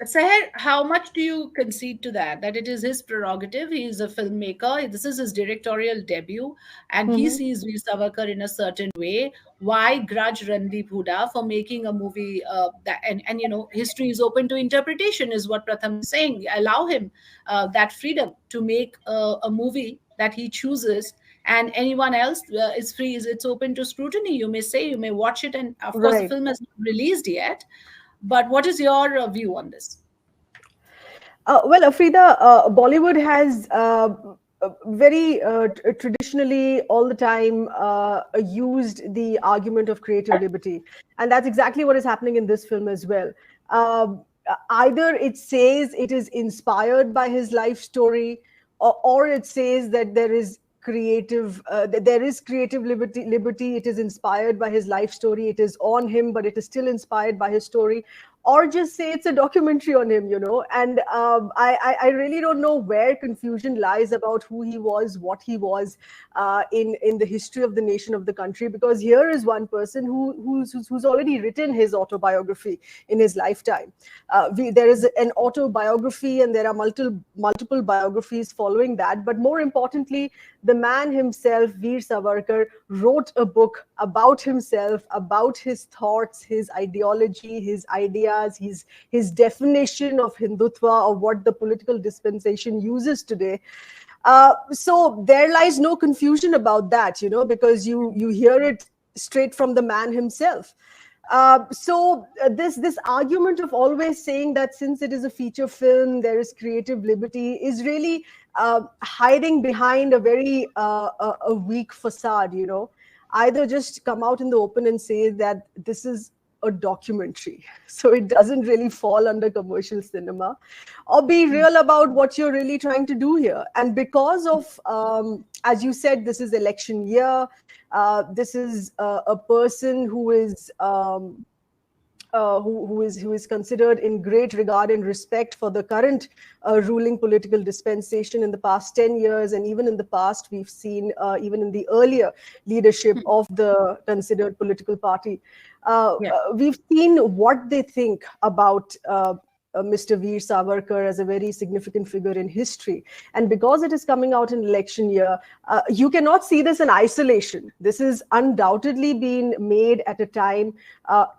Seher, how much do you concede to that? That it is his prerogative. He is a filmmaker. This is his directorial debut, and he Hmm. sees Veer Savarkar in a certain way. Why grudge Randeep Huda for making a movie that and history is open to interpretation, is what Pratham is saying. Allow him that freedom to make a movie that he chooses, and anyone else is free. It's open to scrutiny. You may say, you may watch it, and of course, the Right. film has not released yet. But what is your view on this? Well, Afrida, Bollywood has very traditionally all the time used the argument of creative liberty, and that's exactly what is happening in this film as well. Either it says it is inspired by his life story, or it says that there is creative liberty. It is inspired by his life story. It is on him, but it is still inspired by his story, or just say it's a documentary on him, and I really don't know where confusion lies about who he was, what he was, in the history of the nation, of the country, because here is one person who's already written his autobiography in his lifetime. There is an autobiography, and there are multiple biographies following that, but more importantly, the man himself, Veer Savarkar, wrote a book about himself, about his thoughts, his ideology, his ideas, his definition of Hindutva, of what the political dispensation uses today. So there lies no confusion about that, because you hear it straight from the man himself. This argument of always saying that since it is a feature film, there is creative liberty, is really hiding behind a very a weak facade. Either just come out in the open and say that this is a documentary, so it doesn't really fall under commercial cinema, or be real about what you're really trying to do here. And because of, as you said, this is election year. This is a person who is considered in great regard and respect for the current ruling political dispensation. In the past 10 years, and even in the past, we've seen, even in the earlier leadership of the considered political party, Yeah. we've seen what they think about Mr. Veer Savarkar as a very significant figure in history. And because it is coming out in election year, you cannot see this in isolation. This is undoubtedly being made at a time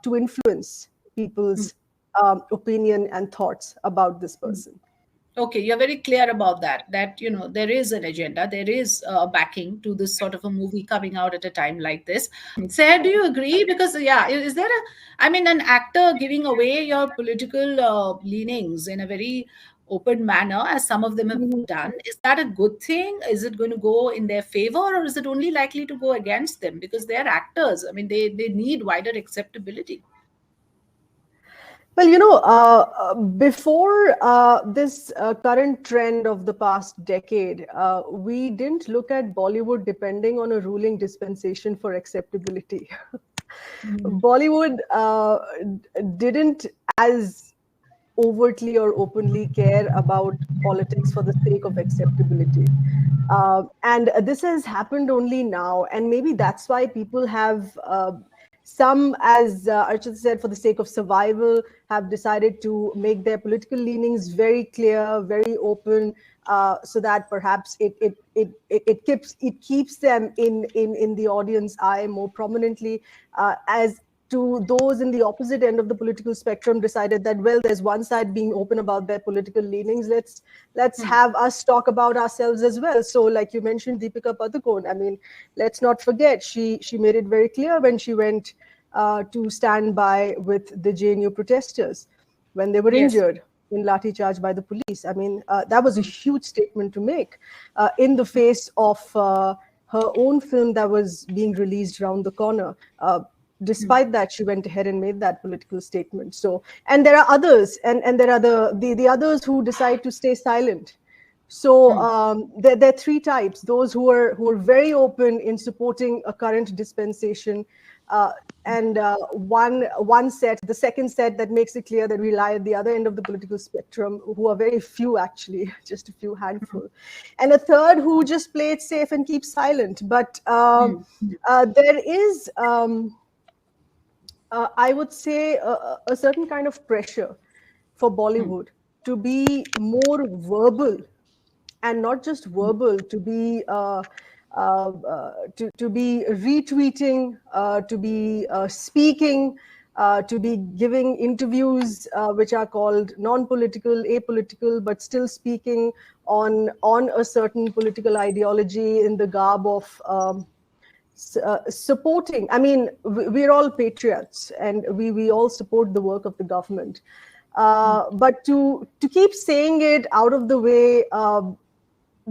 to influence people's opinion and thoughts about this person. Okay, you're very clear about that. That there is an agenda, there is backing to this sort of a movie coming out at a time like this. Sarah, do you agree? Because yeah, is there a? I mean, an actor giving away your political leanings in a very open manner, as some of them have Mhm. done, is that a good thing? Is it going to go in their favor, or is it only likely to go against them because they're actors? I mean, they need wider acceptability. Well, before this current trend of the past decade, we didn't look at Bollywood depending on a ruling dispensation for acceptability. Mm. Bollywood didn't as overtly or openly care about politics for the sake of acceptability. And this has happened only now. And maybe that's why people have, some, as Archit said, for the sake of survival, have decided to make their political leanings very clear, very open, so that perhaps it keeps them in the audience eye more prominently, as to those in the opposite end of the political spectrum decided that, well, there's one side being open about their political leanings, let's have us talk about ourselves as well. So like you mentioned, Deepika Padukone, I mean, let's not forget, she made it very clear when she went to stand by with the JNU protesters when they were Yes. injured in lathi charge by the police. I mean, that was a huge statement to make in the face of her own film that was being released around the corner. Despite that, she went ahead and made that political statement. So, and there are others, and there are the others who decide to stay silent. So there are three types: those who are very open in supporting a current dispensation, uh, and one set, the second set that makes it clear that we lie at the other end of the political spectrum, who are very few actually, just a few handful, and a third who just play it safe and keep silent. But there is, I would say, a certain kind of pressure for Bollywood to be more verbal, and not just verbal, to be to be retweeting, to be speaking, to be giving interviews which are called non-political, apolitical, but still speaking on a certain political ideology in the garb of supporting. I mean, we're all patriots, and we all support the work of the government. But to keep saying it out of the way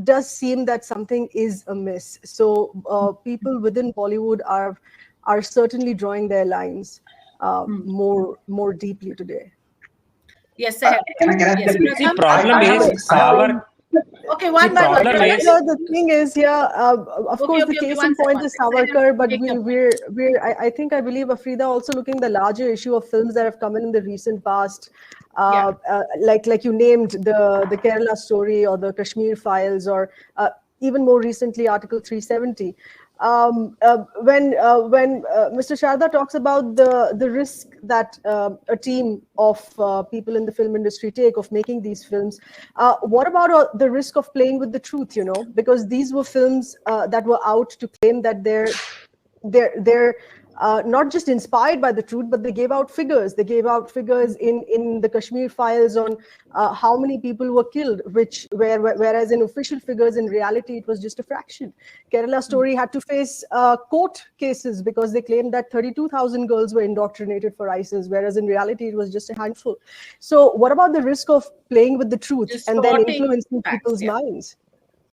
does seem that something is amiss. So people within Bollywood are certainly drawing their lines more deeply today. Yes, ahead. Yes, See, Pratham. problem Okay. is Savar. Okay, See, one by one. problem Let is us. Here, the thing is here, of Okay, course, the okay, okay. case One in second. point is Savarkar, but Take your point. I believe Afrida also looking the larger issue of films that have come in the recent past, Yeah. like you named the Kerala story or the Kashmir files, or even more recently Article 370. When Mr. Sharda talks about the risk that a team of people in the film industry take of making these films, what about the risk of playing with the truth? Because these were films that were out to claim that they're not just inspired by the truth, but they gave out figures. They gave out figures in the Kashmir files on how many people were killed, whereas in official figures, in reality, it was just a fraction. Kerala story had to face court cases because they claimed that 32,000 girls were indoctrinated for ISIS, whereas in reality, it was just a handful. So what about the risk of playing with the truth and then Distorting influencing facts. people's Yeah. minds?